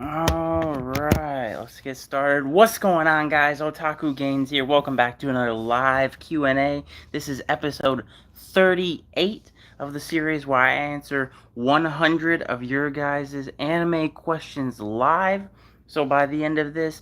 Alright, let's get started. What's going on, guys? Otaku Gains here. Welcome back to another live Q&A. This is episode 38 of the series where I answer 100 of your guys' anime questions live. So by the end of this,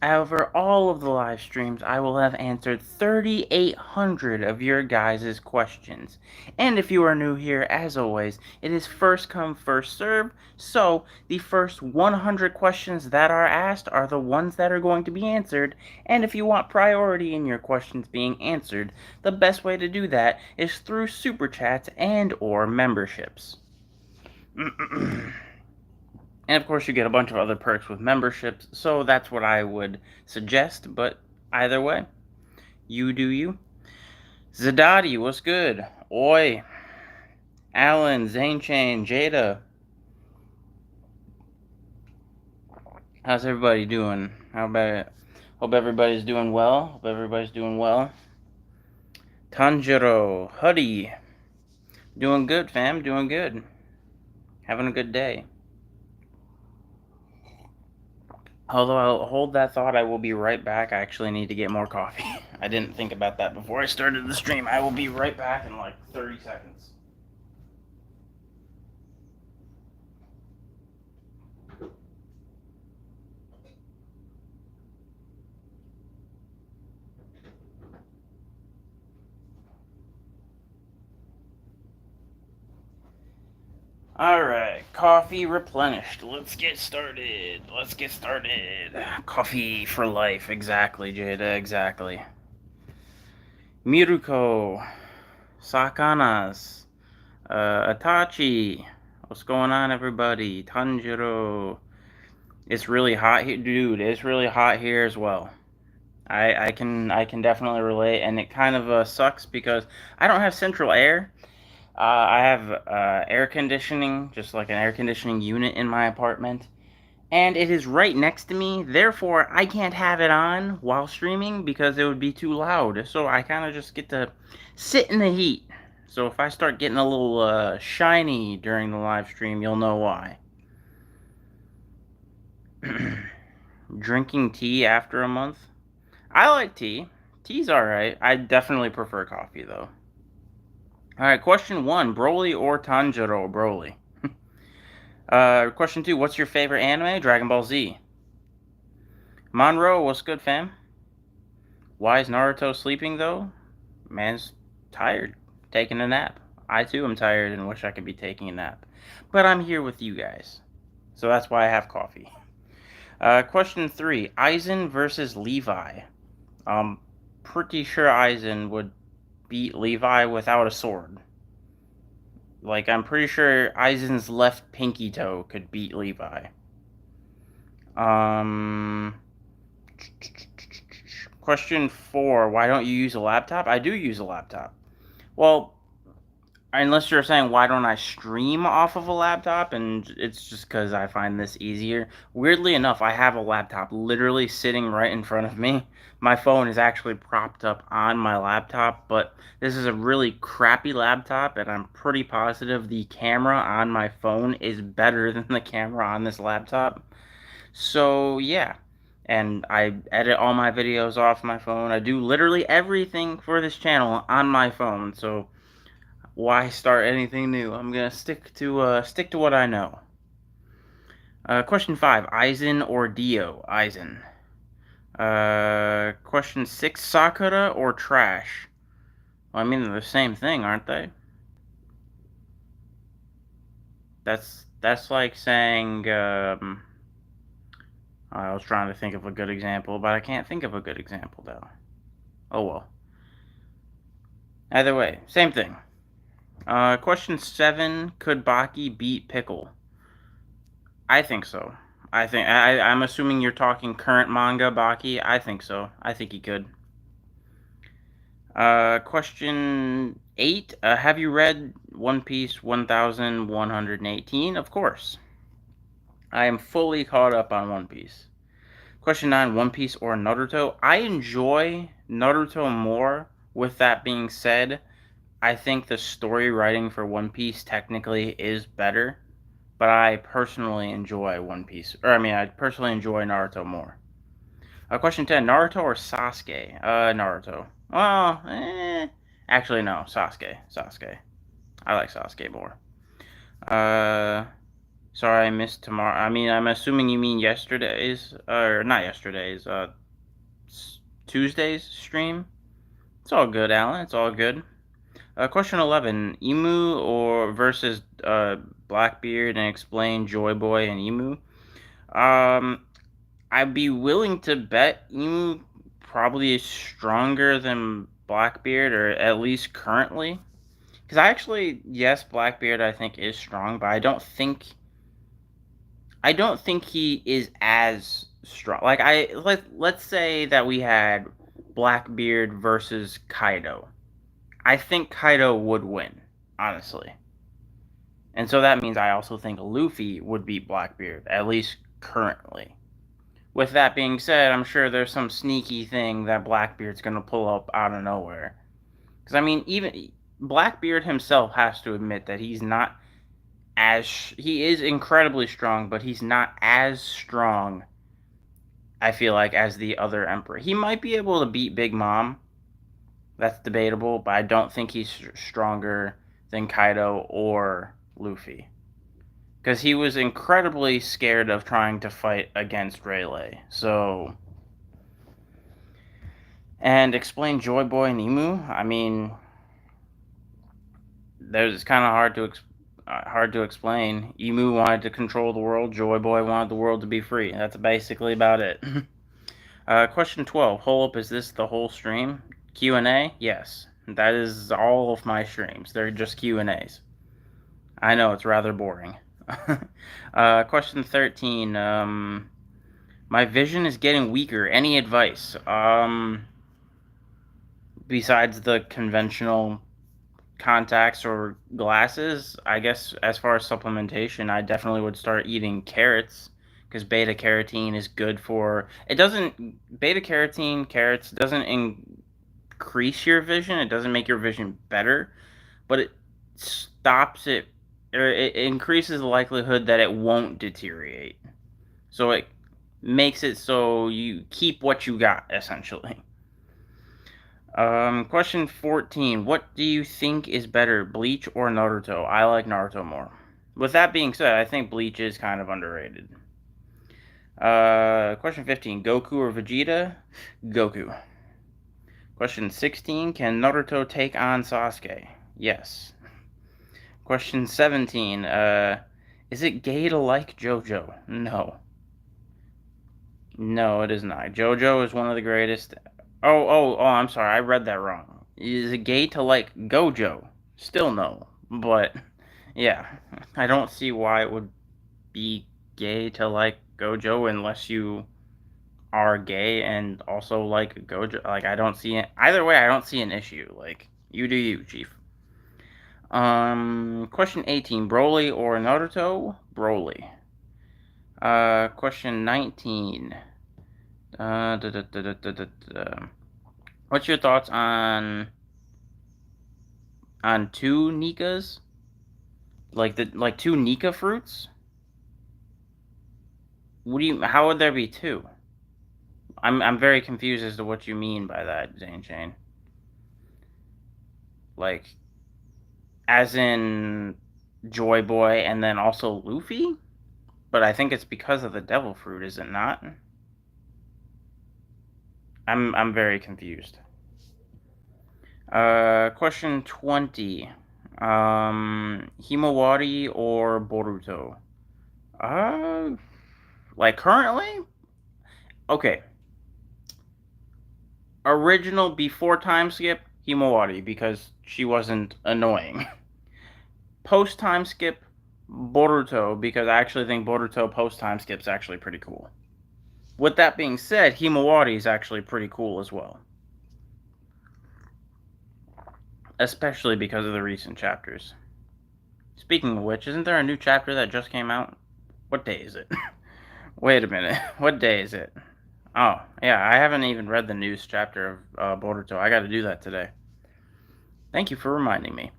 over all of the live streams, I will have answered 3,800 of your guys' questions. And if you are new here, as always, it is first come, first serve. So the first 100 questions that are asked are the ones that are going to be answered. And if you want priority in your questions being answered, the best way to do that is through super chats and or memberships. And of course, you get a bunch of other perks with memberships, so that's what I would suggest. But either way, you do you. Zadadi, what's good? Oi. Alan, Zane Chain, Jada. How's everybody doing? How about it? Hope everybody's doing well. Hope everybody's doing well. Tanjiro, Huddy. Doing good, fam. Doing good. Having a good day. Although I'll hold that thought, I will be right back. I actually need to get more coffee. I didn't think about that before I started the stream. I will be right back in like 30 seconds. Alright, coffee replenished. Let's get started. Let's get started. Coffee for life. Exactly, Jada. Exactly. Miruko. Sakanas. Itachi. What's going on, everybody? Tanjiro. It's really hot here. Dude, it's really hot here as well. I can definitely relate, and it kind of sucks because I don't have central air. I have air conditioning, just like an air conditioning unit in my apartment, and it is right next to me. Therefore, I can't have it on while streaming because it would be too loud. So I kind of just get to sit in the heat. So if I start getting a little shiny during the live stream, you'll know why. Drinking tea after a month? I like tea. Tea's alright. I definitely prefer coffee, though. Alright, question 1. Broly or Tanjiro? Broly. Question 2. What's your favorite anime? Dragon Ball Z. Monroe, what's good, fam? Why is Naruto sleeping, though? Man's tired. Taking a nap. I, too, am tired and wish I could be taking a nap. But I'm here with you guys. So that's why I have coffee. Question 3. Aizen versus Levi. Pretty sure Aizen would beat Levi without a sword. Like, I'm pretty sure Aizen's left pinky toe could beat Levi. Question 4. Why don't you use a laptop? I do use a laptop. Well, unless you're saying why don't I stream off of a laptop, and it's just because I find this easier. Weirdly enough, I have a laptop literally sitting right in front of me. My phone is actually propped up on my laptop, but this is a really crappy laptop, and I'm pretty positive the camera on my phone is better than the camera on this laptop. So yeah, and I edit all my videos off my phone. I do literally everything for this channel on my phone, so why start anything new? I'm gonna stick to what I know. Question 5: Aizen or Dio? Aizen. Question 6: Sakura or Trash? Well, I mean they're the same thing, aren't they? That's like saying. I was trying to think of a good example, but I can't think of a good example though. Oh well. Either way, same thing. Question 7: Could Baki beat Pickle? I think so. I'm assuming you're talking current manga Baki. I think so. I think he could. Question 8. Have you read One Piece 1118? Of course. I am fully caught up on One Piece. Question 9. One Piece or Naruto? I enjoy Naruto more. With that being said, I think the story writing for One Piece technically is better. but I personally enjoy One Piece. Or, I mean, I personally enjoy Naruto more. Question 10, Naruto or Sasuke? Naruto. Well, actually, no, Sasuke. Sasuke. I like Sasuke more. Uh, Sorry I missed tomorrow. I mean, I'm assuming you mean yesterday's, or not yesterday's, Tuesday's stream. It's all good, Alan. It's all good. Question 11, Emu or versus Blackbeard, and explain Joy Boy and Emu. Um, I'd be willing to bet Emu probably is stronger than Blackbeard, or at least currently. Because yes, Blackbeard I think is strong, but I don't think he is as strong. Like let's say that we had Blackbeard versus Kaido. I think Kaido would win, honestly. And so that means I also think Luffy would beat Blackbeard, at least currently. With that being said, I'm sure there's some sneaky thing that Blackbeard's going to pull up out of nowhere. Because, I mean, even Blackbeard himself has to admit that he's not he is incredibly strong, but he's not as strong, I feel like, as the other Emperor. He might be able to beat Big Mom. That's debatable, but I don't think he's stronger than Kaido or Luffy. Because he was incredibly scared of trying to fight against Rayleigh. So, and explain Joy Boy and Emu. I mean, it's kind of hard to explain. Emu wanted to control the world. Joy Boy wanted the world to be free. That's basically about it. Question 12. Hold up, is this the whole stream? Q&A? Yes. That is all of my streams. They're just Q&As. I know, it's rather boring. Question 13. My vision is getting weaker. Any advice? Besides the conventional contacts or glasses, I guess as far as supplementation, I definitely would start eating carrots, because beta carotene is good for carrots doesn't increase your vision. It doesn't make your vision better, but it stops it, or it increases the likelihood that it won't deteriorate. So it makes it so you keep what you got, essentially. Question 14. What do you think is better, Bleach or Naruto? I like Naruto more. With that being said, I think Bleach is kind of underrated. Question 15. Goku or Vegeta? Goku. Question 16. Can Naruto take on Sasuke? Yes. Question 17. Is it gay to like JoJo? No. No, it is not. JoJo is one of the greatest. I'm sorry. I read that wrong. Is it gay to like Gojo? Still no. But, yeah. I don't see why it would be gay to like Gojo unless you are gay and also like Gojo. Like, I don't see it. Either way, I don't see an issue. Like, you do you, Chief. Question 18. Broly or Naruto? Broly. Question 19. What's your thoughts on two Nikas? Like two Nika fruits? How would there be two? I'm very confused as to what you mean by that, Zane Shane. Like, as in Joy Boy and then also Luffy? But I think it's because of the devil fruit, is it not? I'm very confused. Question 20. Himawari or Boruto? Like currently? Okay. Original before time skip, Himawari, because she wasn't annoying. Post time skip, Boruto, because I actually think Boruto post time skip's actually pretty cool. With that being said, Himawari is actually pretty cool as well. Especially because of the recent chapters. Speaking of which, isn't there a new chapter that just came out? What day is it? Wait a minute. What day is it? Oh, yeah, I haven't even read the news chapter of Boruto. I gotta do that today. Thank you for reminding me.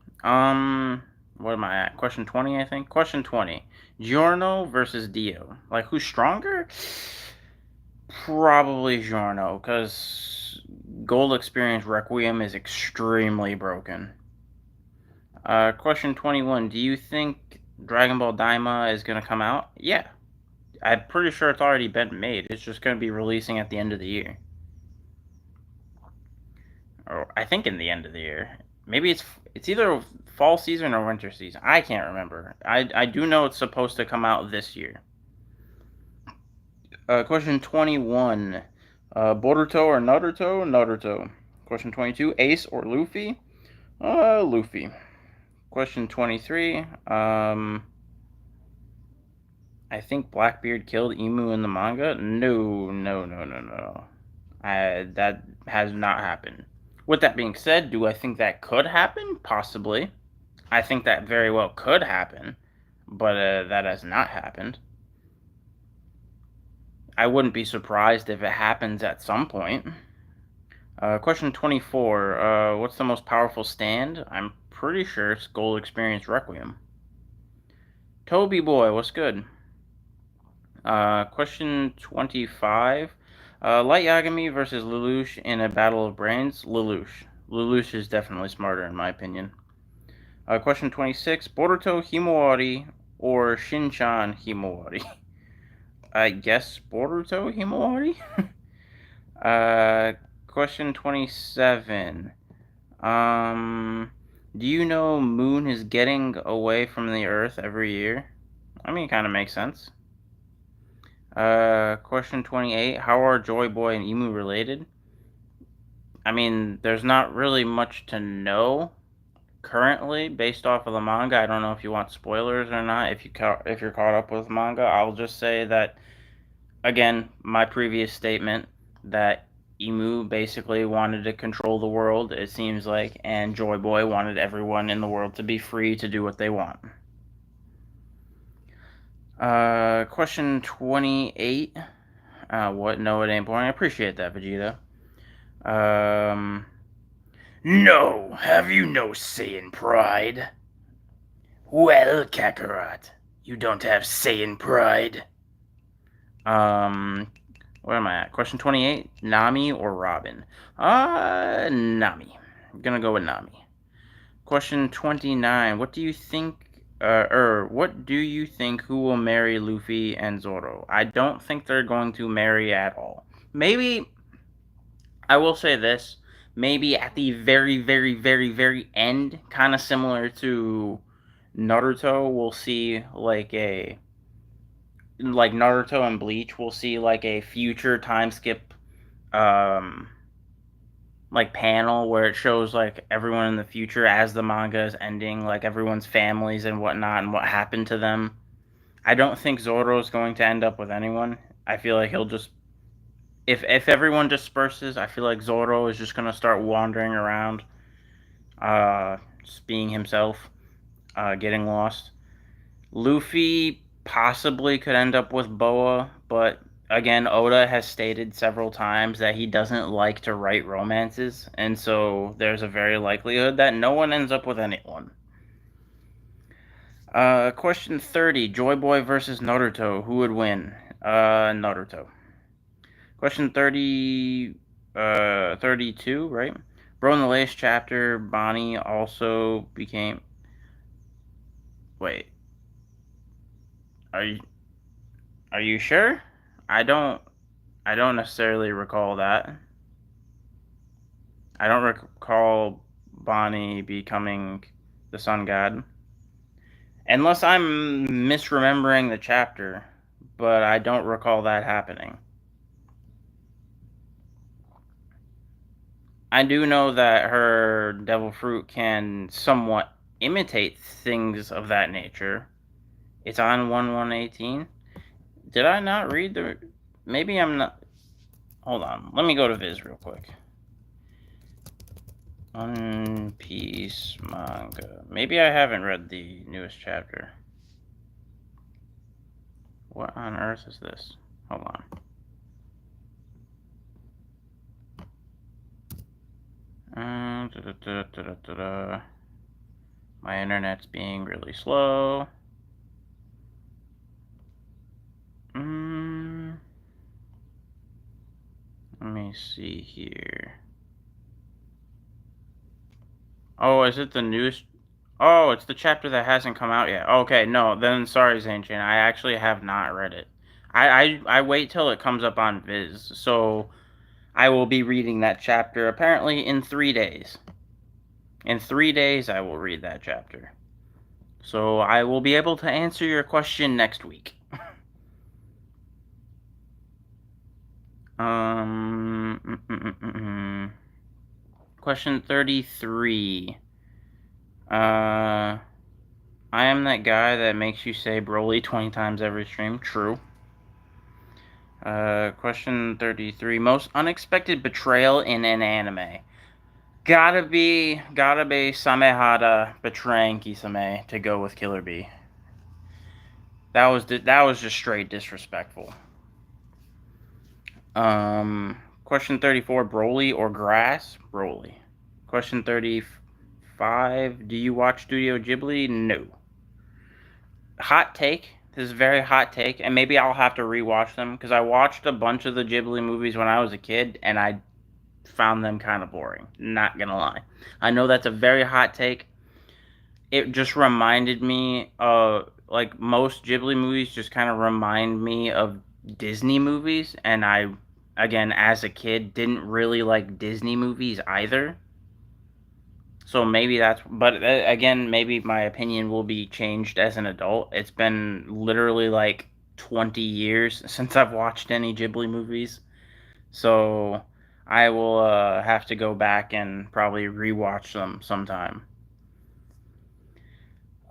What am I at? Question 20, I think. Question 20. Giorno versus Dio. Like, who's stronger? Probably Giorno, because Gold Experience Requiem is extremely broken. Question 21. Do you think Dragon Ball Daima is going to come out? Yeah. I'm pretty sure it's already been made. It's just going to be releasing at the end of the year. Or I think in the end of the year. Maybe it's either fall season or winter season. I can't remember. I do know it's supposed to come out this year. Question 21. Boruto or Naruto? Naruto. Question 22. Ace or Luffy? Luffy. Question 23. I think Blackbeard killed Emu in the manga. No, no, no, no, no. That has not happened. With that being said, do I think that could happen? Possibly. I think that very well could happen, but that has not happened. I wouldn't be surprised if it happens at some point. Question 24. What's the most powerful stand? I'm pretty sure it's Gold Experience Requiem. Toby boy, what's good? Question 25. Light Yagami versus Lelouch in a battle of brains. Lelouch. Lelouch is definitely smarter, in my opinion. Question 26. Boruto Himawari or Shinchan Himawari? I guess Boruto Himawari? Question 27. Do you know Moon is getting away from the Earth every year? I mean, it kind of makes sense. Question 28. How are Joy Boy and Emu related? I mean, there's not really much to know currently based off of the manga. I don't know if you want spoilers or not. If you're caught up with manga, I'll just say that again, my previous statement that Emu basically wanted to control the world, it seems like, and Joy Boy wanted everyone in the world to be free to do what they want. Question 28. What? No, it ain't boring. I appreciate that, Vegeta. No, have you no Saiyan pride? Well, Kakarot, you don't have Saiyan pride. Where am I at? Question 28. Nami or Robin? Nami. I'm gonna go with Nami. Question 29. What do you think, what do you think who will marry Luffy and Zoro? I don't think they're going to marry at all. Maybe, I will say this, maybe at the very, very, very, very end, kind of similar to Naruto, we'll see like Naruto and Bleach, we'll see like a future time skip um like panel where it shows like everyone in the future as the manga is ending, like everyone's families and whatnot and what happened to them. I don't think Zoro's going to end up with anyone. I feel like he'll just if everyone disperses, I feel like Zoro is just gonna start wandering around, just being himself, getting lost. Luffy possibly could end up with Boa, but again, Oda has stated several times that he doesn't like to write romances, and so there's a very likelihood that no one ends up with anyone. Question 30. Joy Boy versus Naruto. Who would win? Naruto. Question 32, right? Bro, in the latest chapter, Bonnie also became... Wait. Are you... Are you sure? I don't necessarily recall that. I don't recall Bonnie becoming the sun god. Unless I'm misremembering the chapter, but I don't recall that happening. I do know that her devil fruit can somewhat imitate things of that nature. It's on 1/118. Did I not read the... Maybe I'm not... Hold on. Let me go to Viz real quick. One Piece manga. Maybe I haven't read the newest chapter. What on earth is this? Hold on. My internet's being really slow. Let me see here. Oh, is it the news? Oh, it's the chapter that hasn't come out yet. Okay, no, then sorry, Zanchin. I actually have not read it. I wait till it comes up on Viz, so I will be reading that chapter apparently in 3 days. In 3 days, I will read that chapter. So I will be able to answer your question next week. Question 33. I am that guy that makes you say Broly 20 times every stream. True. Question 33. Most unexpected betrayal in an anime. Gotta be Samehada betraying Kisame to go with Killer Bee. That was just straight disrespectful. Question 34. Broly or grass? Broly. Question 35. Do you watch Studio Ghibli? No. Hot take. This is a very hot take, and maybe I'll have to rewatch them because I watched a bunch of the Ghibli movies when I was a kid, and I found them kind of boring. Not gonna lie. I know that's a very hot take. It just reminded me of like most Ghibli movies just kind of remind me of Disney movies, and I again as a kid didn't really like Disney movies either. So maybe that's, but again, maybe my opinion will be changed as an adult. It's been literally like 20 years since I've watched any Ghibli movies. So I will have to go back and probably rewatch them sometime.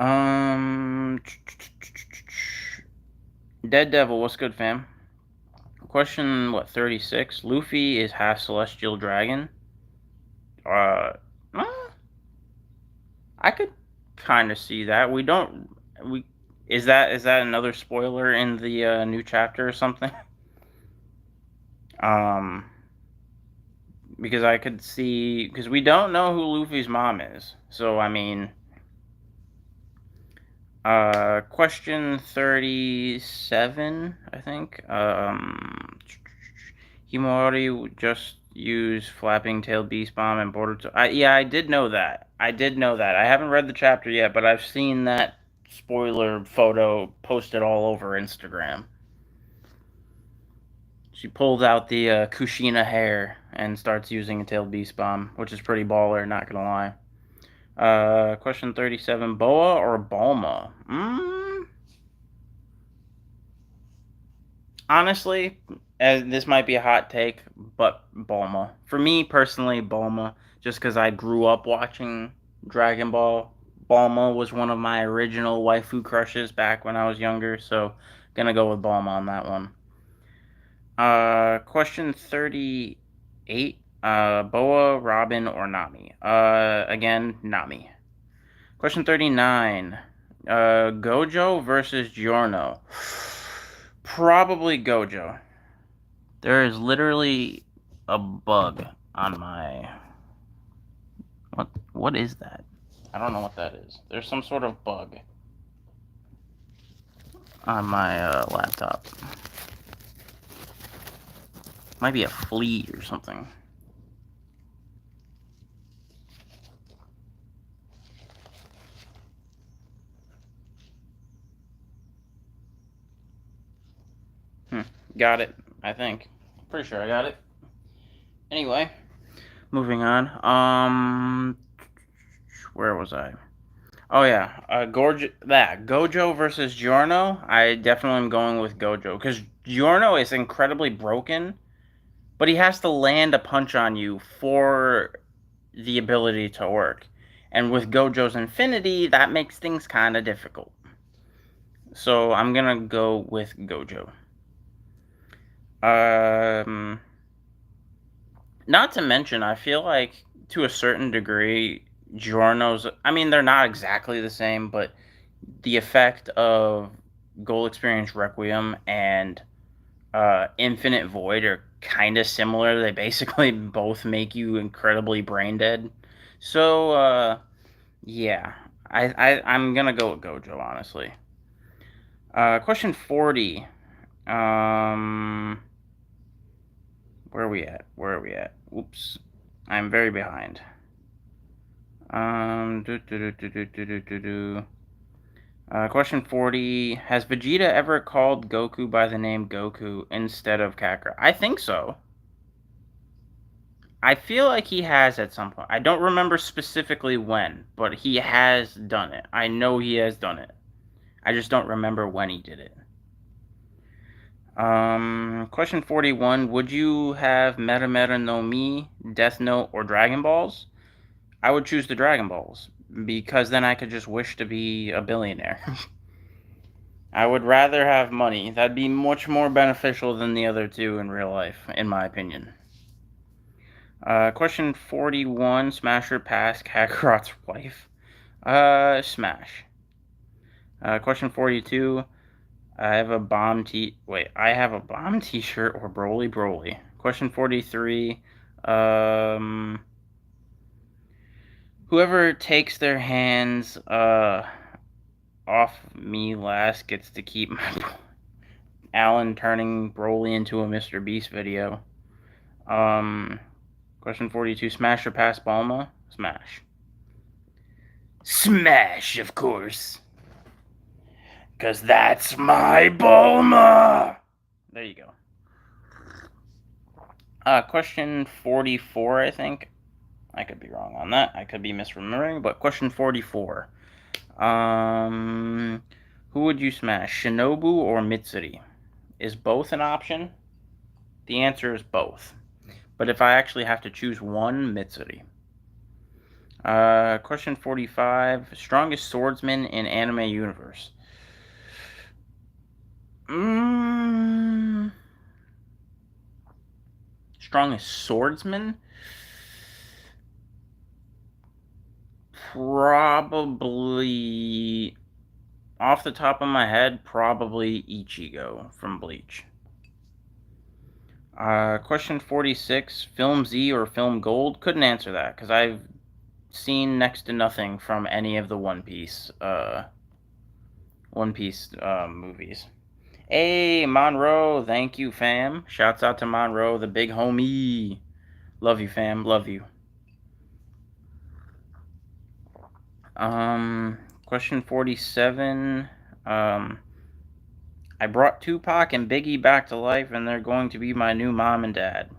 Um, Dead Devil, what's good, fam? Question, what, 36? Luffy is half celestial dragon? Uh, I could kind of see that. We is that another spoiler in the new chapter or something? Um, because I could see because we don't know who Luffy's mom is. So I mean, question 37, I think. Himawari just use flapping tailed beast bomb and Boruto. Yeah, I did know that. I did know that. I haven't read the chapter yet, but I've seen that spoiler photo posted all over Instagram. She pulls out the Kushina hair and starts using a tailed beast bomb, which is pretty baller, not gonna lie. Question 37, Boa or Balma? Honestly, this might be a hot take, but Bulma. For me personally, Bulma, just because I grew up watching Dragon Ball. Bulma was one of my original waifu crushes back when I was younger, so gonna go with Bulma on that one. Question 38. Boa, Robin, or Nami? Again, Nami. Question 39. Gojo versus Giorno. Probably Gojo. There is literally a bug on my... What is that? I don't know what that is. There's some sort of bug on my laptop. Might be a flea or something. Got it, I think. Pretty sure I got it. Anyway, moving on. Where was I? Oh yeah, Gojo versus Giorno. I definitely am going with Gojo because Giorno is incredibly broken, but he has to land a punch on you for the ability to work. And with Gojo's Infinity, that makes things kind of difficult. So I'm gonna go with Gojo. Not to mention, I feel like to a certain degree, Giorno's. I mean, they're not exactly the same, but the effect of Goal Experience Requiem and Infinite Void are kind of similar. They basically both make you incredibly brain dead. So, yeah, I'm gonna go with Gojo, honestly. Question 40. Where are we at? Where are we at? Oops. I'm very behind. Question 40. Has Vegeta ever called Goku by the name Goku instead of Kakarot? I think so. I feel like he has at some point. I don't remember specifically when, but he has done it. I know he has done it. I just don't remember when he did it. Question 41. Would you have Meta Meta no Mi, Death Note, or Dragon Balls? I would choose the Dragon Balls, because then I could just wish to be a billionaire. I would rather have money. That'd be much more beneficial than the other two in real life, in my opinion. Question 41. Smash or pass Kakarot's wife? Smash. Question 42. I have a bomb t-shirt or Broly Broly. Question 43. Whoever takes their hands off me last gets to keep my Alan turning Broly into a Mr. Beast video. Question 42. Smash or pass Bulma? Smash. Smash, of course. 'Cause that's my Bulma! There you go. Question 44, I think. I could be wrong on that. I could be misremembering, but question 44. Who would you smash, Shinobu or Mitsuri? Is both an option? The answer is both. But if I actually have to choose one, Mitsuri. Question 45. Strongest swordsman in anime universe. Strongest swordsman? Probably, off the top of my head, probably Ichigo from Bleach. Question 46. Film Z or Film Gold? Couldn't answer that, because I've seen next to nothing from any of the One Piece movies. Hey, Monroe, thank you, fam. Shouts out to Monroe, the big homie. Love you, fam. Love you. Question 47. I brought Tupac and Biggie back to life, and they're going to be my new mom and dad.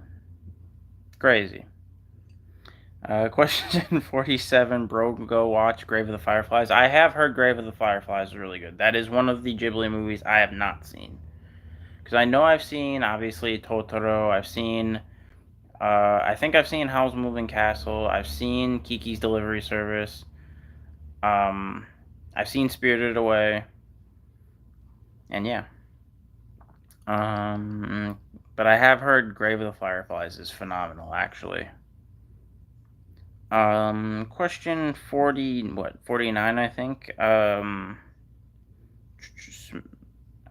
Crazy. Question 47. Bro, go watch Grave of the Fireflies. I have heard Grave of the Fireflies is really good. That is one of the Ghibli movies I have not seen. Because I know I've seen, obviously, Totoro. I've seen, I think I've seen Howl's Moving Castle. I've seen Kiki's Delivery Service. I've seen Spirited Away. And yeah. But I have heard Grave of the Fireflies is phenomenal, actually. Question 49, I think. I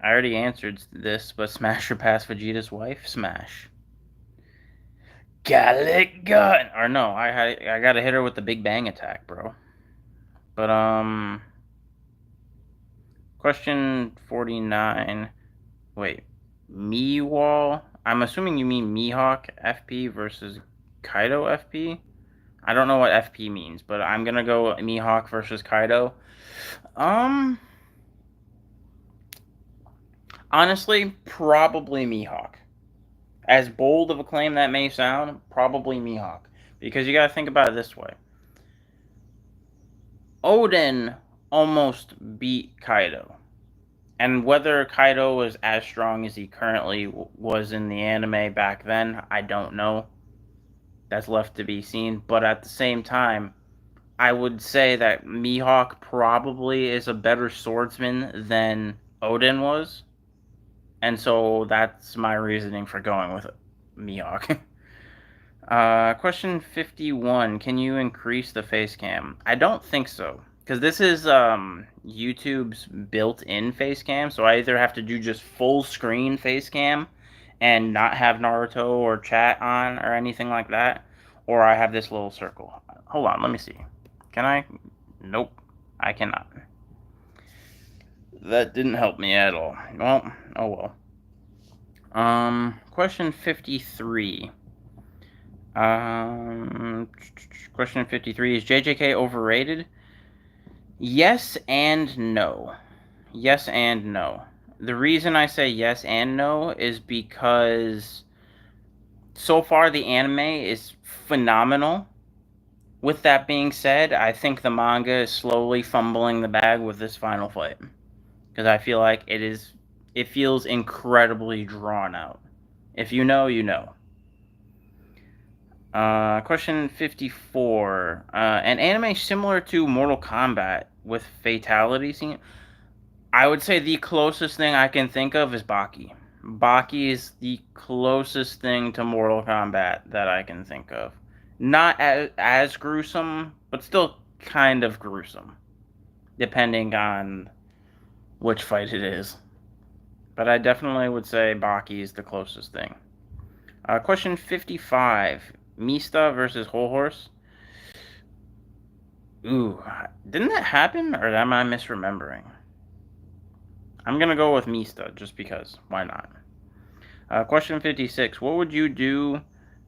already answered this, but smash or pass Vegeta's wife? Smash. Gallic gun! Or no, I gotta hit her with the Big Bang attack, bro. But, question 49. Wait. Mewall? I'm assuming you mean Mihawk FP versus Kaido FP? I don't know what FP means, but I'm gonna go Mihawk versus Kaido. Honestly, probably Mihawk. As bold of a claim that may sound, probably Mihawk. Because you gotta think about it this way. Odin almost beat Kaido. And whether Kaido was as strong as he currently was in the anime back then, I don't know. That's left to be seen. But at the same time, I would say that Mihawk probably is a better swordsman than Odin was. And so that's my reasoning for going with Mihawk. Question 51. Can you increase the face cam? I don't think so. Because this is YouTube's built-in face cam. So I either have to do just full screen face cam and not have Naruto or chat on or anything like that. Or I have this little circle. Hold on, let me see. Can I? Nope. I cannot. That didn't help me at all. Well, oh well. Question 53. Um, Question 53 is JJK overrated? Yes and no. Yes and no. The reason I say yes and no is because so far the anime is phenomenal. With that being said, I think the manga is slowly fumbling the bag with this final fight because I feel like it feels incredibly drawn out. If you know, you know. Question 54. An anime similar to Mortal Kombat with fatality scene. I would say the closest thing I can think of is Baki. Baki is the closest thing to Mortal Kombat that I can think of. Not as gruesome, but still kind of gruesome, depending on which fight it is. But I definitely would say Baki is the closest thing. Question 55. Mista versus Whole Horse. Ooh, didn't that happen, or am I misremembering? I'm gonna go with Mista, just because. Why not? Question 56. What would you do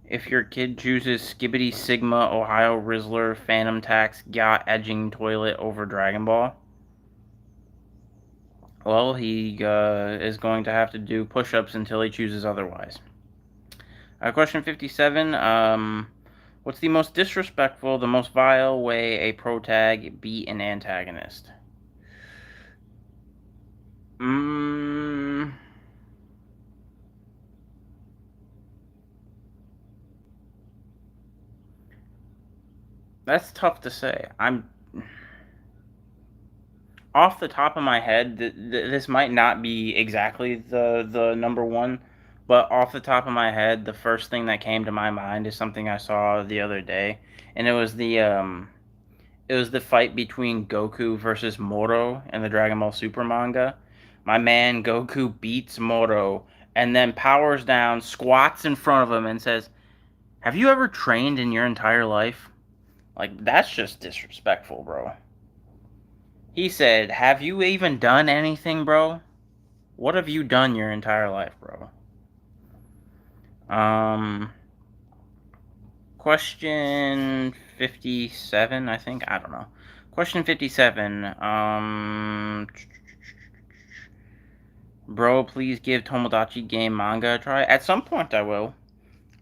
if your kid chooses Skibbity Sigma Ohio Rizzler Phantom Tax Yacht Edging Toilet over Dragon Ball? Well, he is going to have to do push-ups until he chooses otherwise. Question 57. What's the most disrespectful, the most vile way a protag beat an antagonist? Mm, that's tough to say. I'm off the top of my head. This might not be exactly the number one, but off the top of my head, the first thing that came to my mind is something I saw the other day, and it was the fight between Goku versus Moro in the Dragon Ball Super manga. My man Goku beats Moro and then powers down, squats in front of him, and says, "Have you ever trained in your entire life?" Like, that's just disrespectful, bro. He said, "Have you even done anything, bro? What have you done your entire life, bro?" Um, Question 57, I think. I don't know. Question 57. Bro, please give Tomodachi game manga a try. At some point, I will.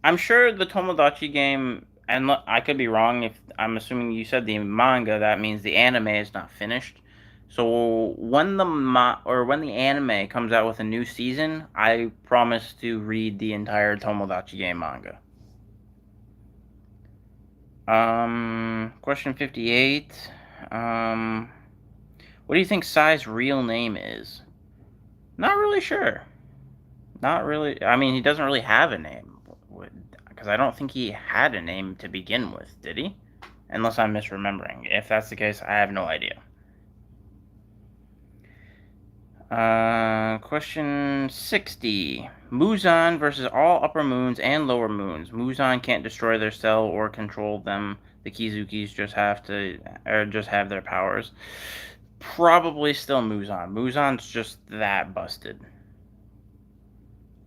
I'm sure the Tomodachi game, and I could be wrong if I'm assuming you said the manga, that means the anime is not finished. So when when the anime comes out with a new season, I promise to read the entire Tomodachi game manga. Question 58. What do you think Sai's real name is? Not really sure. Not really. I mean, he doesn't really have a name. Because I don't think he had a name to begin with, did he? Unless I'm misremembering. If that's the case, I have no idea. Question 60. Muzan versus all upper moons and lower moons. Muzan can't destroy their cell or control them. The Kizukis just have their powers. Probably still Muzan. Muzan's just that busted.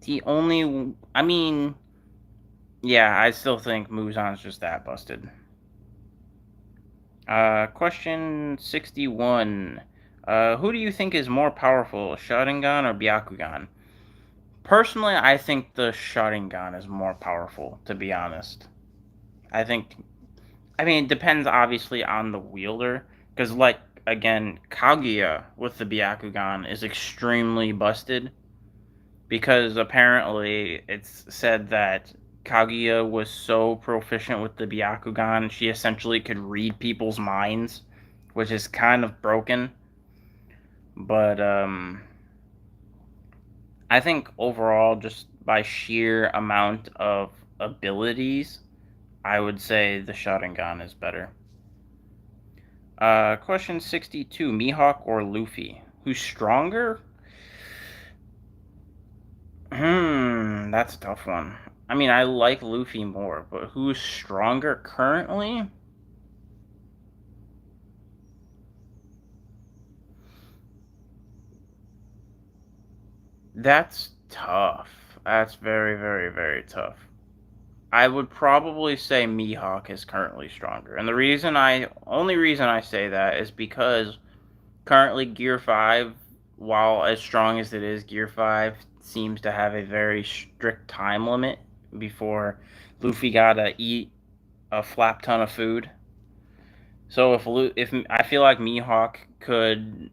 I mean, yeah, I still think Muzan's just that busted. Question 61. Who do you think is more powerful, Sharingan or Byakugan? Personally, I think the Sharingan is more powerful, to be honest. I mean, it depends obviously on the wielder, because, like, again, Kaguya with the Byakugan is extremely busted, because apparently it's said that Kaguya was so proficient with the Byakugan, she essentially could read people's minds, which is kind of broken. But I think overall, just by sheer amount of abilities, I would say the Sharingan is better. Question 62, Mihawk or Luffy? Who's stronger? That's a tough one. I mean, I like Luffy more, but who's stronger currently? That's tough. That's very, very, very tough. I would probably say Mihawk is currently stronger, and the only reason I say that is because currently Gear 5, while as strong as it is, Gear 5 seems to have a very strict time limit before Luffy gotta eat a flap ton of food. So if I feel like Mihawk could,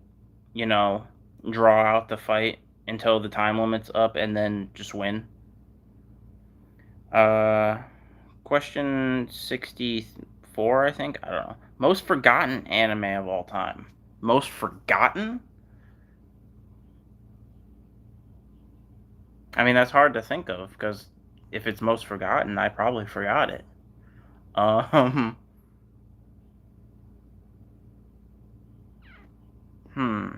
you know, draw out the fight until the time limit's up and then just win. Uh, Question 64, I think. I don't know. Most forgotten anime of all time. Most forgotten? I mean, that's hard to think of because if it's most forgotten, I probably forgot it. Um, hmm.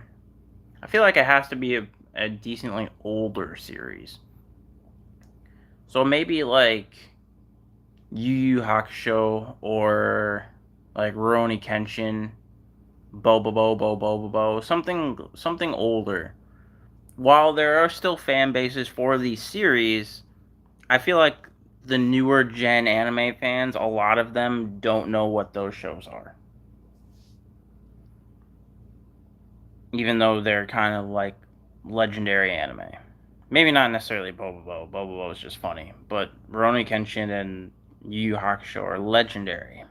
I feel like it has to be a decently older series. So maybe like Yu Yu Hakusho or like Rurouni Kenshin, Bobo, something older. While there are still fan bases for these series, I feel like the newer gen anime fans, a lot of them don't know what those shows are. Even though they're kind of like legendary anime. Maybe not necessarily Bobo. Bobo is just funny, but Rurouni Kenshin and Yu Yu Hakusho are legendary.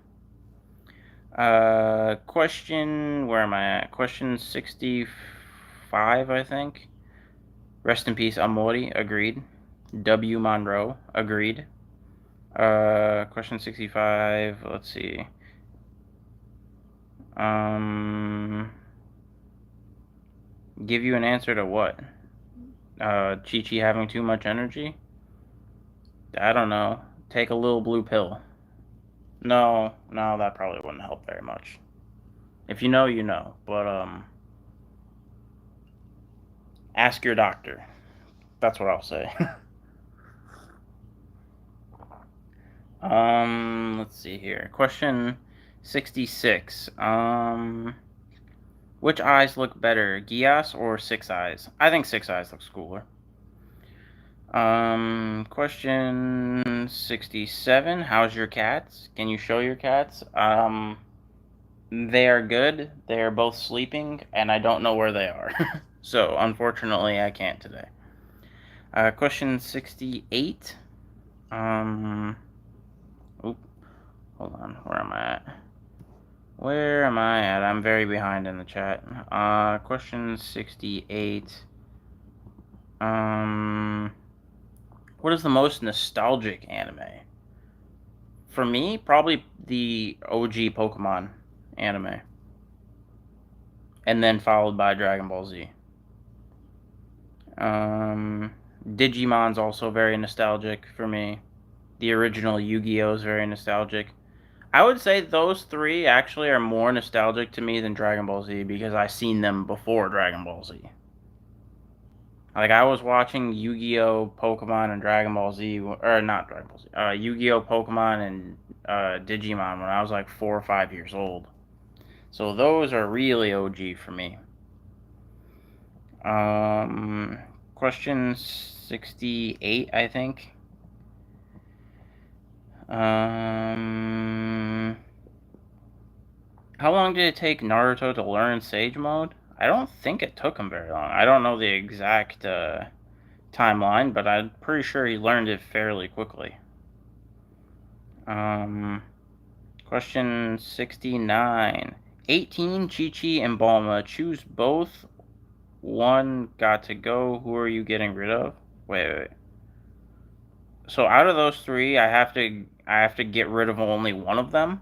Where am I at? Question 65, I think. Rest in peace, Amori. Agreed. W. Monroe. Agreed. Question 65. Let's see. Give you an answer to what? Chi-Chi having too much energy? I don't know. Take a little blue pill. No, that probably wouldn't help very much. If you know, you know. But, ask your doctor. That's what I'll say. Let's see here. Question 66. Which eyes look better, Gias or Six Eyes? I think Six Eyes looks cooler. Question 67. How's your cats? Can you show your cats? They are good. They are both sleeping, and I don't know where they are. So, unfortunately, I can't today. Question 68. Oop, hold on. Where am I at? Where am I at? I'm very behind in the chat. Question 68. What is the most nostalgic anime? For me, probably the OG Pokemon anime. And then followed by Dragon Ball Z. Digimon's also very nostalgic for me. The original Yu-Gi-Oh! Is very nostalgic. I would say those three actually are more nostalgic to me than Dragon Ball Z because I seen them before Dragon Ball Z. Like, I was watching Yu-Gi-Oh! Pokemon and Dragon Ball Z, or not Dragon Ball Z, Yu-Gi-Oh! Pokemon and Digimon when I was like 4 or 5 years old. So those are really OG for me. Question 68, I think. How long did it take Naruto to learn Sage Mode? I don't think it took him very long. I don't know the exact timeline, but I'm pretty sure he learned it fairly quickly. Question 69. 18, Chi-Chi and Bulma. Choose both. One got to go. Who are you getting rid of? Wait. So out of those three, I have to get rid of only one of them.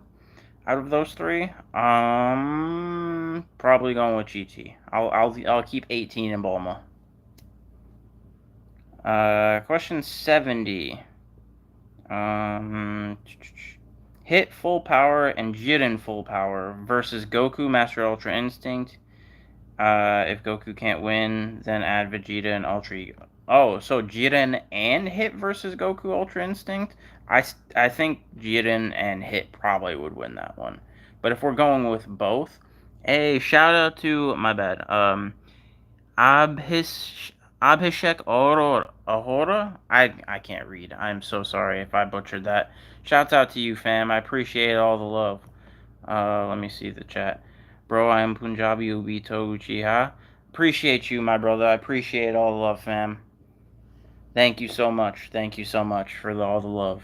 Out of those three, probably going with Chi-Chi. I'll keep 18 in Bulma. Question 70. Hit full power and Jiren full power versus Goku Master Ultra Instinct. If Goku can't win, then add Vegeta and Ultra Ego. Oh, so Jiren and Hit versus Goku Ultra Instinct? I think Jiren and Hit probably would win that one. But if we're going with both, hey, shout out to, my bad, Abhishek Ahora? I can't read. I'm so sorry if I butchered that. Shouts out to you, fam. I appreciate all the love. Let me see the chat. Bro, I am Punjabi Ubito Uchiha. Appreciate you, my brother. I appreciate all the love, fam. Thank you so much. Thank you so much for all the love.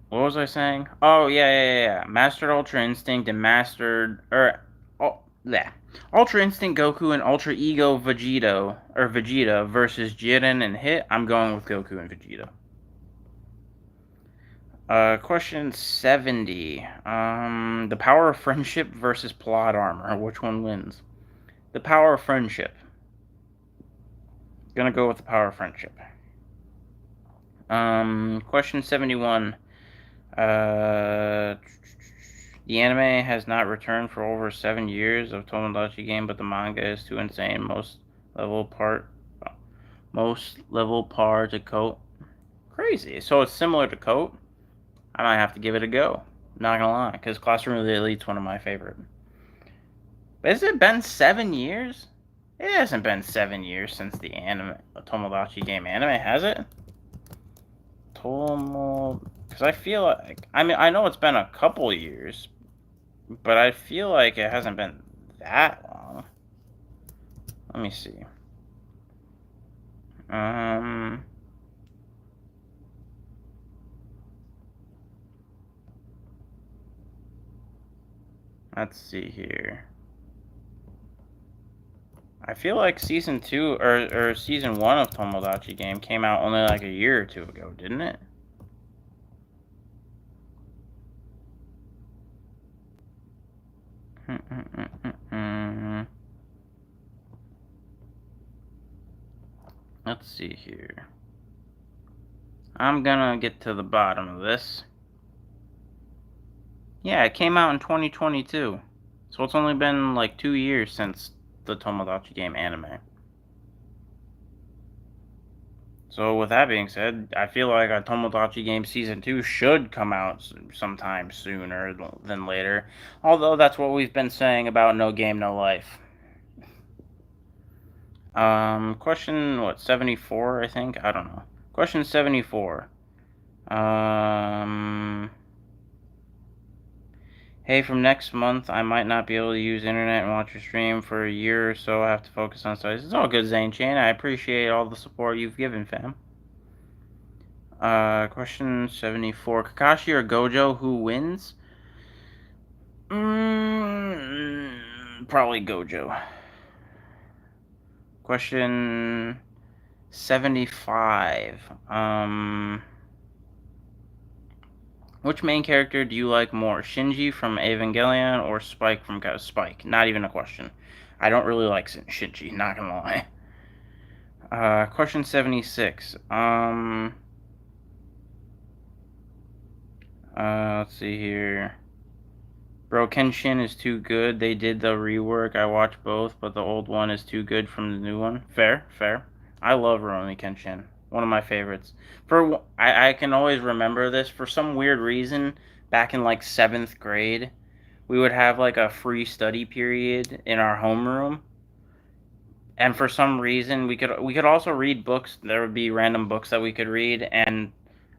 What was I saying? Oh, yeah. Mastered Ultra Instinct and Mastered... Oh, yeah. Ultra Instinct Goku and Ultra Ego Vegeta versus Jiren and Hit. I'm going with Goku and Vegeta. Question 70. The power of friendship versus plot armor. Which one wins? The power of friendship. Gonna go with the power of friendship. Question 71. The anime has not returned for over 7 years of Tomodachi game, but the manga is too insane. Most level par to Coat. Crazy. So it's similar to Coat. I might have to give it a go. Not gonna lie, because Classroom of the Elite's one of my favorite. But has it been 7 years? It hasn't been 7 years since the Tomodachi game anime, has it? Because I feel like, I mean, I know it's been a couple years, but I feel like it hasn't been that long. Let me see. Let's see here. I feel like season 2 or season 1 of Tomodachi game came out only like a year or two ago, didn't it? Let's see here. I'm gonna get to the bottom of this. Yeah, it came out in 2022. So it's only been like 2 years since the Tomodachi game anime. So with that being said, I feel like a Tomodachi game season 2 should come out sometime sooner than later. Although that's what we've been saying about No Game No Life. Question 74, I think? I don't know. Question 74. Hey, from next month, I might not be able to use internet and watch your stream for a year or so. I have to focus on studies. It's all good, Zane Chan. I appreciate all the support you've given, fam. Question 74. Kakashi or Gojo, who wins? Probably Gojo. Question 75. Which main character do you like more? Shinji from Evangelion or Spike from Spike? Not even a question. I don't really like Shinji, not gonna lie. Question 76. Let's see here. Bro, Kenshin is too good. They did the rework. I watched both, but the old one is too good from the new one. Fair. I love Rurouni Kenshin. One of my favorites. I can always remember this. For some weird reason, back in like 7th grade, we would have like a free study period in our homeroom. And for some reason, we could also read books. There would be random books that we could read, and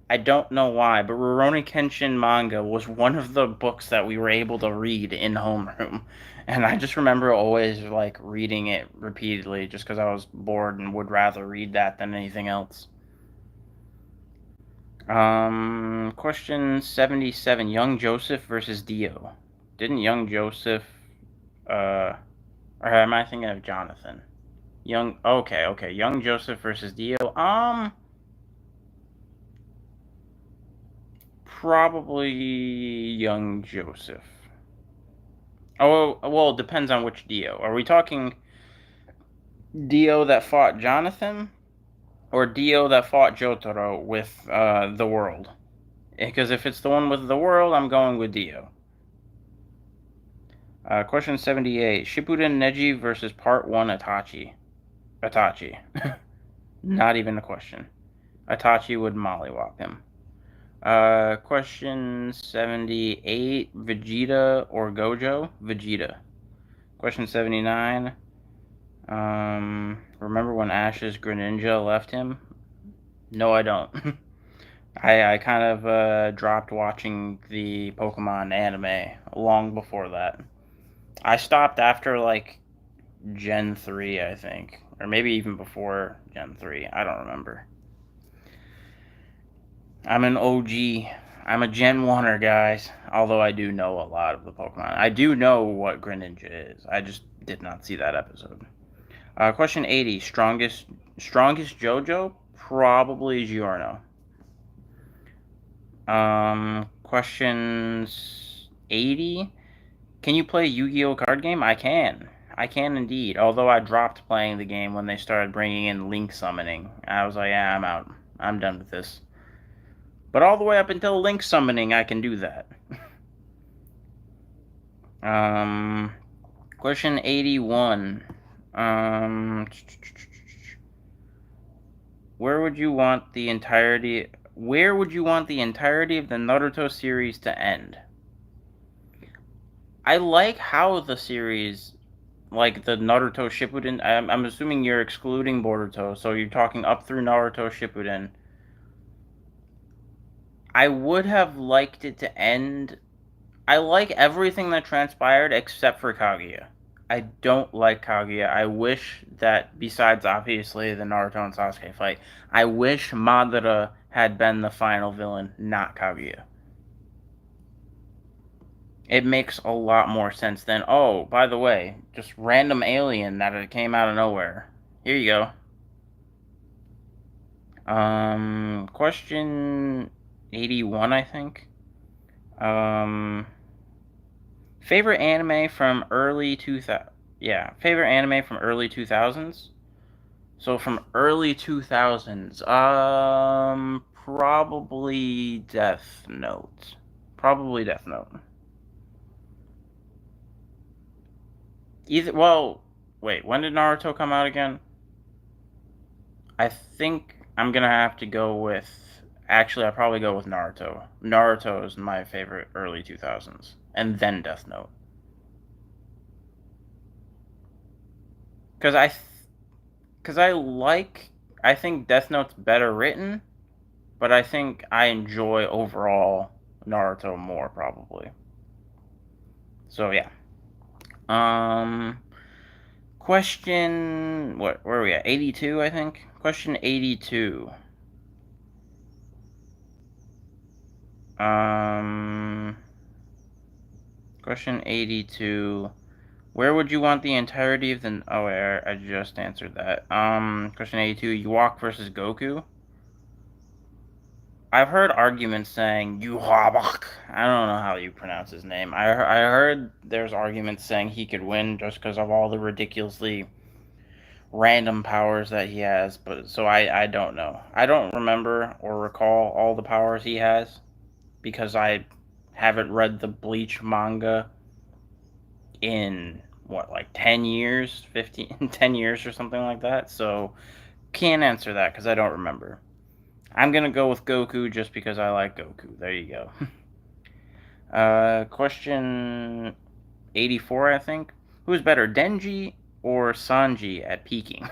I don't know why, but Rurouni Kenshin manga was one of the books that we were able to read in homeroom. And I just remember always like reading it repeatedly just because I was bored and would rather read that than anything else. Question 77. Young Joseph versus Dio. Didn't Young Joseph, or am I thinking of Jonathan? Okay. Young Joseph versus Dio. Probably Young Joseph. Oh, well, it depends on which Dio. Are we talking Dio that fought Jonathan? Or Dio that fought Jotaro with the world? Because if it's the one with the world, I'm going with Dio. Question 78. Shippuden Neji versus Part 1 Itachi. Not even a question. Itachi would mollywop him. Question 78. Vegeta or Gojo? Vegeta. Question 79. Remember when Ash's Greninja left him? No, I don't. I kind of dropped watching the Pokemon anime long before that. I stopped after like Gen 3, I think. Or maybe even before Gen 3. I don't remember. I'm an OG. I'm a Gen 1er, guys. Although I do know a lot of the Pokemon. I do know what Greninja is. I just did not see that episode. Question 80. Strongest JoJo? Probably Giorno. Questions 80. Can you play Yu-Gi-Oh card game? I can. I can indeed. Although I dropped playing the game when they started bringing in Link summoning. I was like, yeah, I'm out. I'm done with this. But all the way up until Link summoning, I can do that. Question 81. Where would you want the entirety of the Naruto series to end? I like how the series, like the Naruto Shippuden, I'm assuming you're excluding Boruto, so you're talking up through Naruto Shippuden. I would have liked it to end. I like everything that transpired except for Kaguya. I don't like Kaguya. I wish that, besides obviously the Naruto and Sasuke fight, I wish Madara had been the final villain, not Kaguya. It makes a lot more sense than, oh, by the way, just random alien that it came out of nowhere. Here you go. Question 81, I think. Favorite anime from early 2000. Yeah, favorite anime from early 2000s. So from early 2000s, probably Death Note. Probably Death Note. Well, wait, when did Naruto come out again? I think I'm gonna have to go with. Actually, I'll probably go with Naruto. Naruto is my favorite early 2000s, and then Death Note. Because I think Death Note's better written, but I think I enjoy overall Naruto more probably. So yeah. Question, where are we at? 82, I think. Question 82. Question 82. Where would you want the entirety of the... Oh, wait, I just answered that. Question 82. Yuwak versus Goku. I've heard arguments saying Yuwak. I don't know how you pronounce his name. I heard there's arguments saying he could win just because of all the ridiculously random powers that he has. But so I don't know. I don't remember or recall all the powers he has because I haven't read the Bleach manga in what, like 10 years, 15 10 years or something like that. So can't answer that because I don't remember. I'm gonna go with Goku just because I like Goku. There you go. Question 84, I think. Who's better, Denji or Sanji at peaking?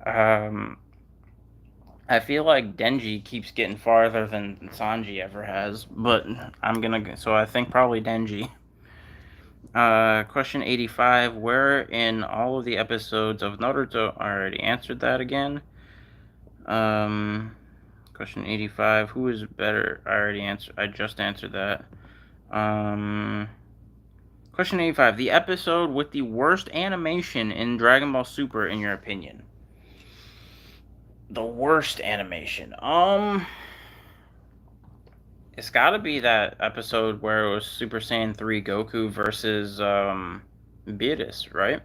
I feel like Denji keeps getting farther than Sanji ever has, but so I think probably Denji. Question 85. Where in all of the episodes of Naruto? I already answered that again. Question 85. Who is better? I just answered that. Question 85. The episode with the worst animation in Dragon Ball Super, in your opinion? The worst animation. It's gotta be that episode where it was Super Saiyan 3 Goku versus, Beerus, right?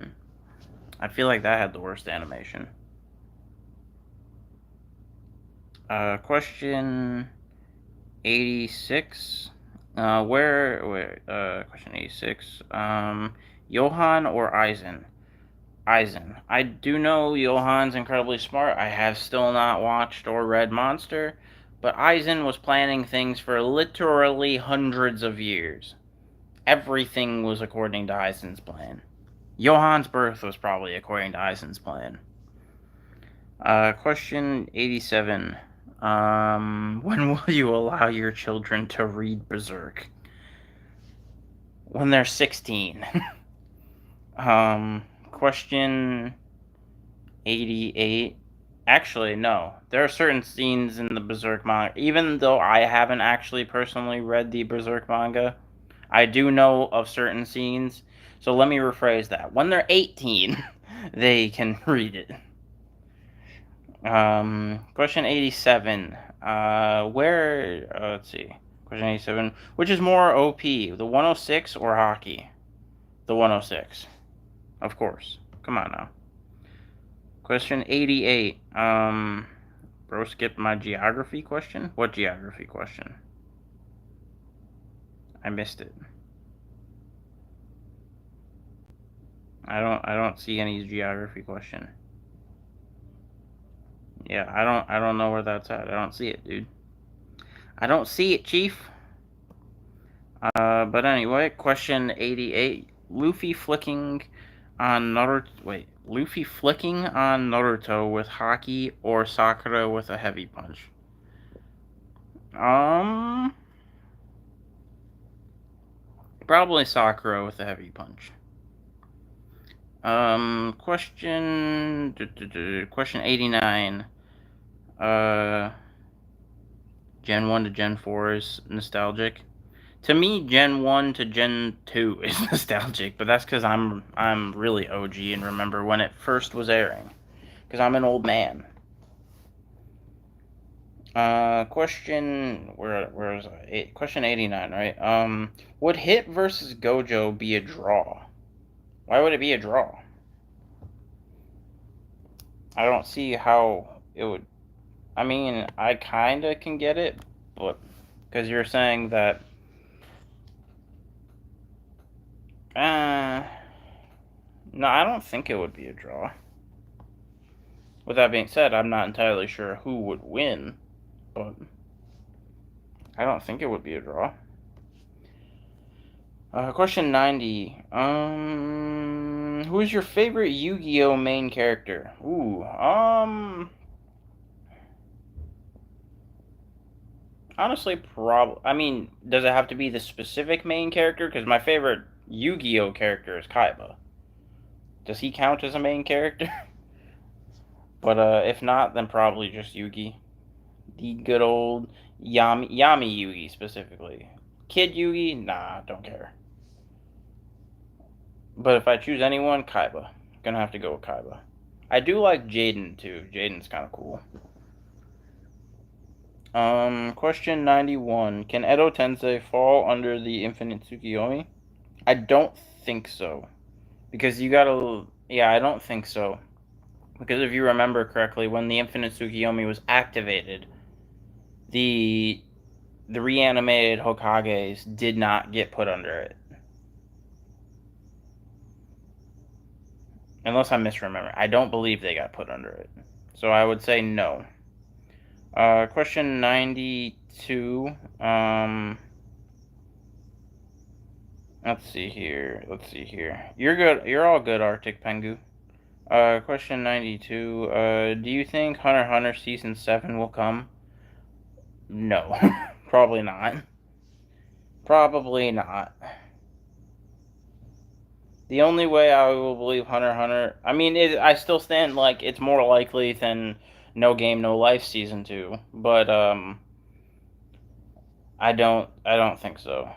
I feel like that had the worst animation. Question 86. Question 86. Johan or Aizen? Aizen. I do know Johan's incredibly smart. I have still not watched or read Monster, but Aizen was planning things for literally hundreds of years. Everything was according to Aizen's plan. Johan's birth was probably according to Eisen's plan. Question 87. When will you allow your children to read Berserk? When they're 16. Question 88. Actually, no. There are certain scenes in the Berserk manga, even though I haven't actually personally read the Berserk manga, I do know of certain scenes. So let me rephrase that. When they're 18, they can read it. Question 87. Let's see. Question 87. Which is more OP, the 106 or hockey? The 106. Of course. Come on now. Question 88. Bro skipped my geography question? What geography question? I missed it. I don't see any geography question. Yeah, I don't know where that's at. I don't see it, dude. I don't see it, chief. But anyway, question 88. Luffy flicking on Naruto with haki or Sakura with a heavy punch? Probably Sakura with a heavy punch. Question 89. Gen 1 to Gen 4 is nostalgic. To me, Gen 1 to Gen 2 is nostalgic, but that's because I'm really OG and remember when it first was airing. Because I'm an old man. Question where is I? Question 89, right? Would Hit versus Gojo be a draw? Why would it be a draw? I don't see how it would. I mean, I kinda can get it, but because you're saying that. No, I don't think it would be a draw. With that being said, I'm not entirely sure who would win, but I don't think it would be a draw. Question 90. Who is your favorite Yu-Gi-Oh main character? Ooh, honestly, I mean, does it have to be the specific main character? Because my favorite Yu-Gi-Oh character is Kaiba. Does he count as a main character? But if not, then probably just Yugi. The good old Yami Yugi specifically. Kid Yugi? Nah, don't care. But if I choose anyone, Kaiba. Gonna have to go with Kaiba. I do like Jaden too. Jaden's kind of cool. Question 91. Can Edo Tensei fall under the Infinite Tsukiyomi? I don't think so. Because you gotta... Yeah, I don't think so. Because if you remember correctly, when the Infinite Tsukiyomi was activated, the reanimated Hokages did not get put under it. Unless I misremember. I don't believe they got put under it. So I would say no. Question 92. Let's see here. You're good. You're all good, Arctic Pengu. Question 92. Do you think Hunter x Hunter Season 7 will come? No. Probably not. Probably not. The only way I will believe Hunter x Hunter... I mean, I still stand, like, it's more likely than No Game, No Life Season 2. But, I don't think so.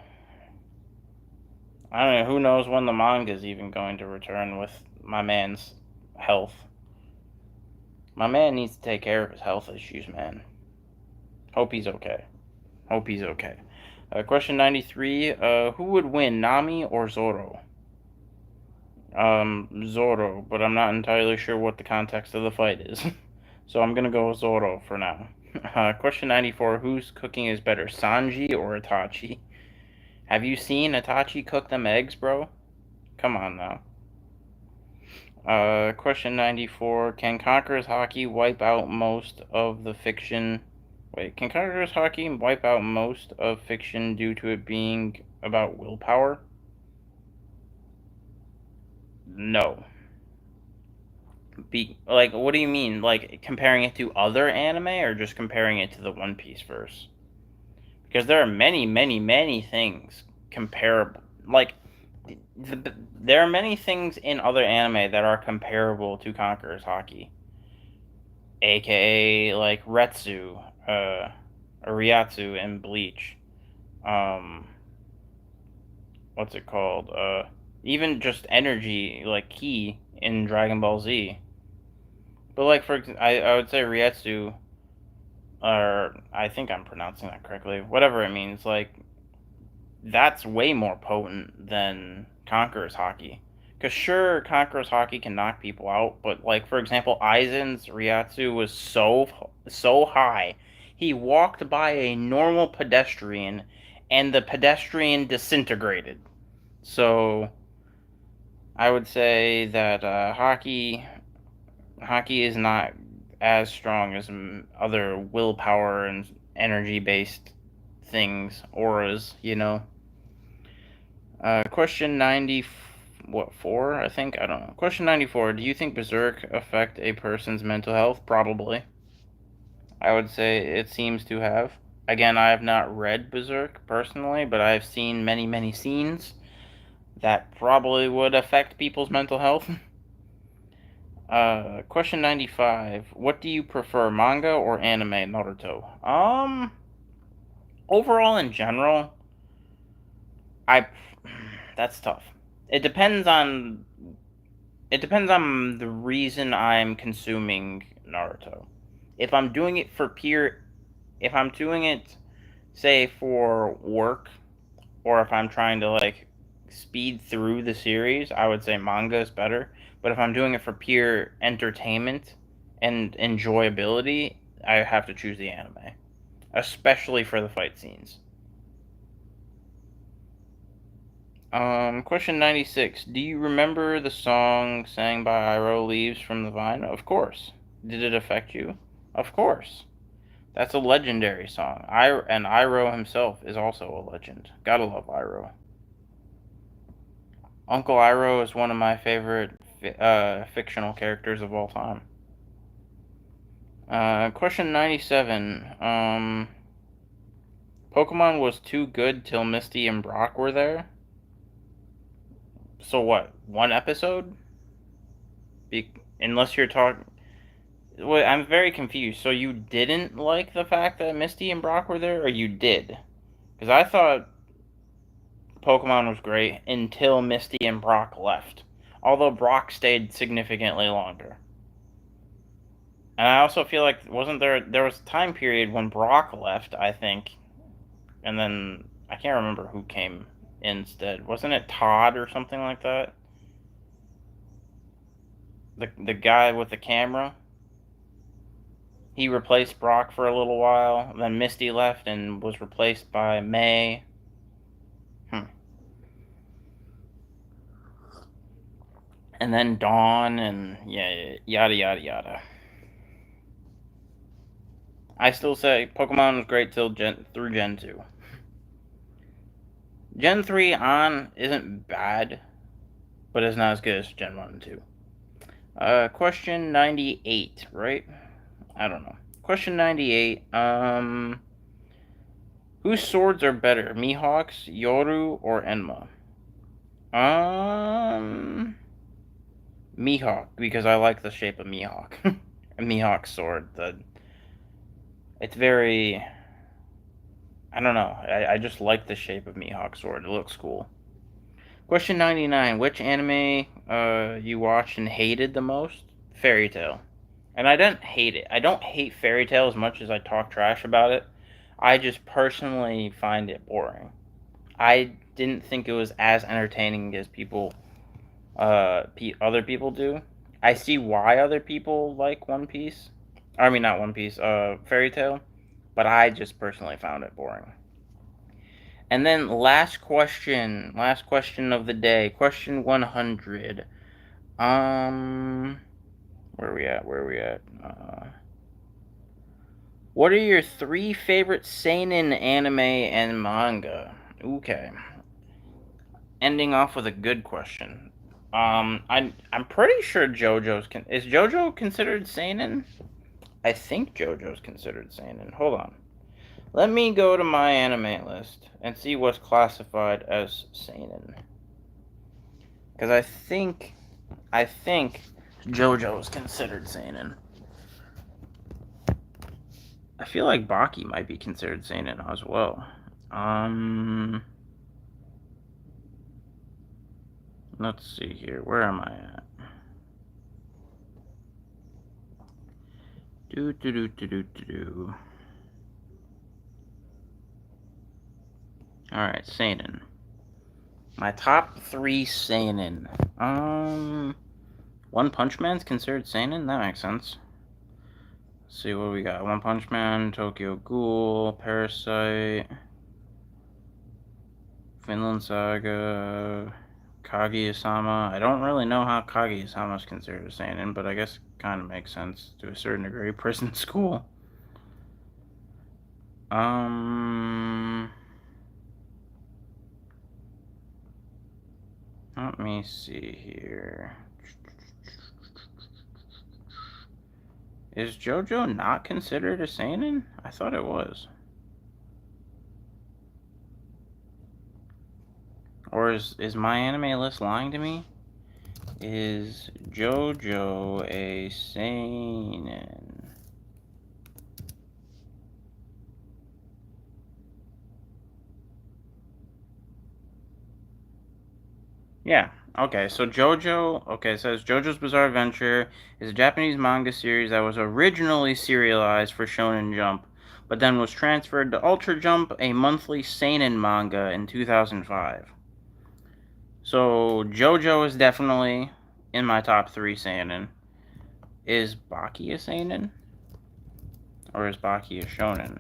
I don't know, who knows when the manga is even going to return with my man's health. My man needs to take care of his health issues, man. Hope he's okay. Question 93. Who would win, Nami or Zoro? Zoro, but I'm not entirely sure what the context of the fight is. So I'm gonna go with Zoro for now. Question 94. Whose cooking is better, Sanji or Itachi? Have you seen Itachi cook them eggs, bro? Come on now. Question 94. Can Conqueror's Haki wipe out most of the fiction... Wait, can Conqueror's Haki wipe out most of fiction due to it being about willpower? No. Like, what do you mean? Like, comparing it to other anime or just comparing it to the One Piece verse? Because there are many, many, many things comparable. Like, there are many things in other anime that are comparable to Conqueror's Haki, aka like Retsu, or Ryatsu in Bleach. Um, what's it called? Even just energy, like ki in Dragon Ball Z. But like I would say Ryatsu, or I think I'm pronouncing that correctly. Whatever it means, like that's way more potent than Conqueror's Haki. Because sure, Conqueror's Haki can knock people out, but like for example, Aizen's Ryatsu was so high, he walked by a normal pedestrian, and the pedestrian disintegrated. So I would say that Haki is not as strong as other willpower and energy based things, auras, you know. Question 90, what, 4? I think? I don't know. Question 94. Do you think Berserk affect a person's mental health? Probably. I would say it seems to have. Again, I have not read Berserk personally, but I've seen many, many scenes that probably would affect people's mental health. Question 95. What do you prefer, manga or anime, Naruto? Overall in general, I that's tough. It depends on it depends on the reason I'm consuming Naruto. If I'm doing it for pure if I'm doing it say for work or if I'm trying to like speed through the series, I would say manga is better. But if I'm doing it for pure entertainment and enjoyability, I have to choose the anime, especially for the fight scenes. Question 96. Do you remember the song sang by Iroh Leaves from the Vine? Of course. Did it affect you? Of course. That's a legendary song. And Iroh himself is also a legend. Gotta love Iroh. Uncle Iroh is one of my favorite fictional characters of all time. Question 97. Pokemon was too good till Misty and Brock were there? So what? One episode? Unless you're talking. Wait, I'm very confused. So you didn't like the fact that Misty and Brock were there, or you did? Because I thought Pokemon was great until Misty and Brock left. Although Brock stayed significantly longer. And I also feel like there was a time period when Brock left, I think, and then I can't remember who came instead. Wasn't it Todd or something like that? The guy with the camera. He replaced Brock for a little while. Then Misty left and was replaced by May. Hmm. And then Dawn and yeah, yada yada yada. I still say Pokemon was great till through Gen 2. Gen 3 on isn't bad, but it's not as good as Gen 1 and 2. Question 98, right? I don't know. Question 98. Whose swords are better, Mihawk's, Yoru, or Enma? Mihawk, because I like the shape of Mihawk. A Mihawk sword. It's very. I don't know. I just like the shape of Mihawk sword. It looks cool. Question 99. Which anime you watched and hated the most? Fairy Tail. And I didn't hate it. I don't hate Fairy Tail as much as I talk trash about it. I just personally find it boring. I didn't think it was as entertaining as other people do. I see why other people like One Piece. I mean, not One Piece, Fairy Tail. But I just personally found it boring. And then last question of the day, question 100. Where are we at? What are your 3 favorite seinen anime and manga? Okay. Ending off with a good question. I'm pretty sure is JoJo considered seinen? I think JoJo's considered seinen. Hold on. Let me go to my anime list and see what's classified as seinen. Because I think JoJo is considered seinen. I feel like Baki might be considered seinen as well. Let's see here. Where am I at? Do. All right, seinen. My top 3 seinen. One Punch Man's considered seinen. That makes sense. Let's see what we got. One Punch Man, Tokyo Ghoul, Parasite, Vinland Saga, Kaguya-sama. I don't really know how Kaguya-sama is considered a seinen, but I guess it kind of makes sense to a certain degree. Prison School. Let me see here. Is JoJo not considered a seinen? I thought it was. Or is my anime list lying to me? Is JoJo a seinen? Yeah. Okay, so JoJo, it says JoJo's Bizarre Adventure is a Japanese manga series that was originally serialized for Shonen Jump, but then was transferred to Ultra Jump, a monthly seinen manga, in 2005. So JoJo is definitely in my top 3 seinen. Is Baki a seinen? Or is Baki a shonen?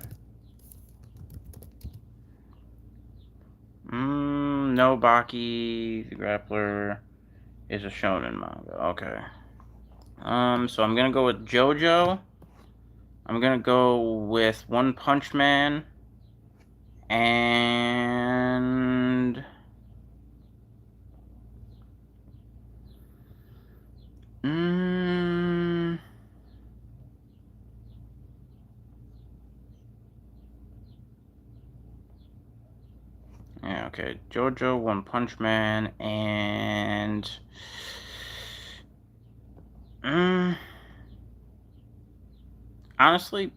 No, Baki the Grappler is a shonen manga. Okay. So I'm gonna go with JoJo. I'm gonna go with One Punch Man. And yeah, okay. JoJo, One Punch Man, and honestly,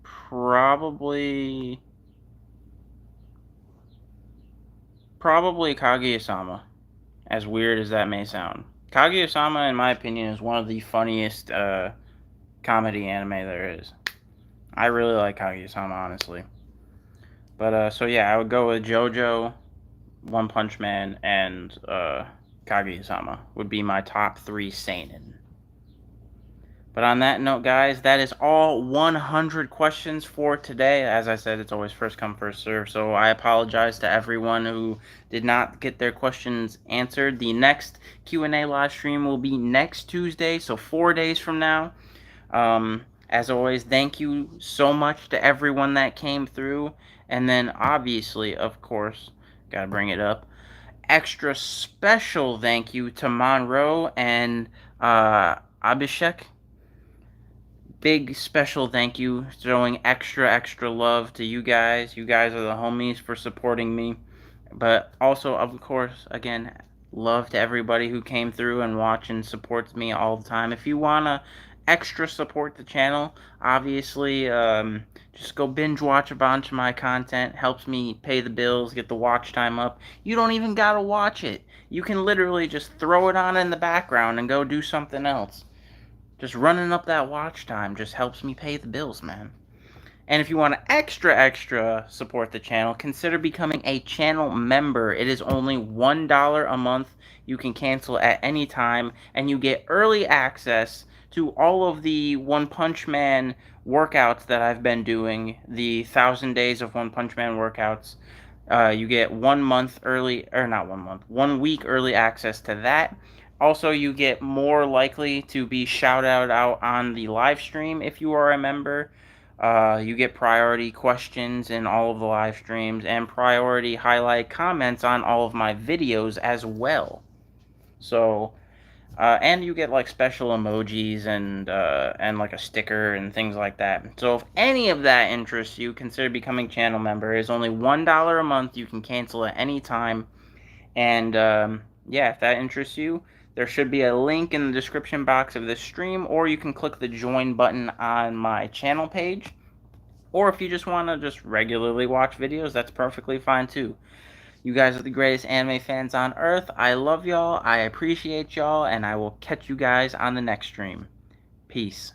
probably Kaguya-sama. As weird as that may sound. Kaguya-sama, in my opinion, is one of the funniest comedy anime there is. I really like Kaguya-sama, honestly. But, so yeah, I would go with JoJo, One Punch Man, and Kaguya-sama would be my top 3 seinen. But on that note, guys, that is all 100 questions for today. As I said, it's always first come, first serve. So I apologize to everyone who did not get their questions answered. The next Q&A live stream will be next Tuesday, so 4 days from now. As always, thank you so much to everyone that came through. And then, obviously, of course, gotta bring it up, extra special thank you to Monroe and Abhishek. Big special thank you, showing extra love to you guys. You guys are the homies for supporting me. But also, of course, again, love to everybody who came through and watch and supports me all the time. If you wanna extra support the channel, obviously, just go binge watch a bunch of my content. Helps me pay the bills, get the watch time up. You don't even gotta watch it. You can literally just throw it on in the background and go do something else. Just running up that watch time just helps me pay the bills, man. And if you want to extra support the channel, consider becoming a channel member. It is only $1 a month. You can cancel at any time, and you get early access to all of the One Punch Man workouts that I've been doing, the 1,000 Days of One Punch Man workouts. You get 1 month early, or not 1 month, 1 week early access to that. Also, you get more likely to be shouted out on the live stream if you are a member. You get priority questions in all of the live streams and priority highlight comments on all of my videos as well. So, And you get like special emojis and like a sticker and things like that. So if any of that interests you, consider becoming channel member. It's only $1 a month. You can cancel at any time. And yeah, if that interests you, there should be a link in the description box of this stream, or you can click the join button on my channel page. Or if you just want to just regularly watch videos, that's perfectly fine too. You guys are the greatest anime fans on earth. I love y'all, I appreciate y'all, and I will catch you guys on the next stream. Peace.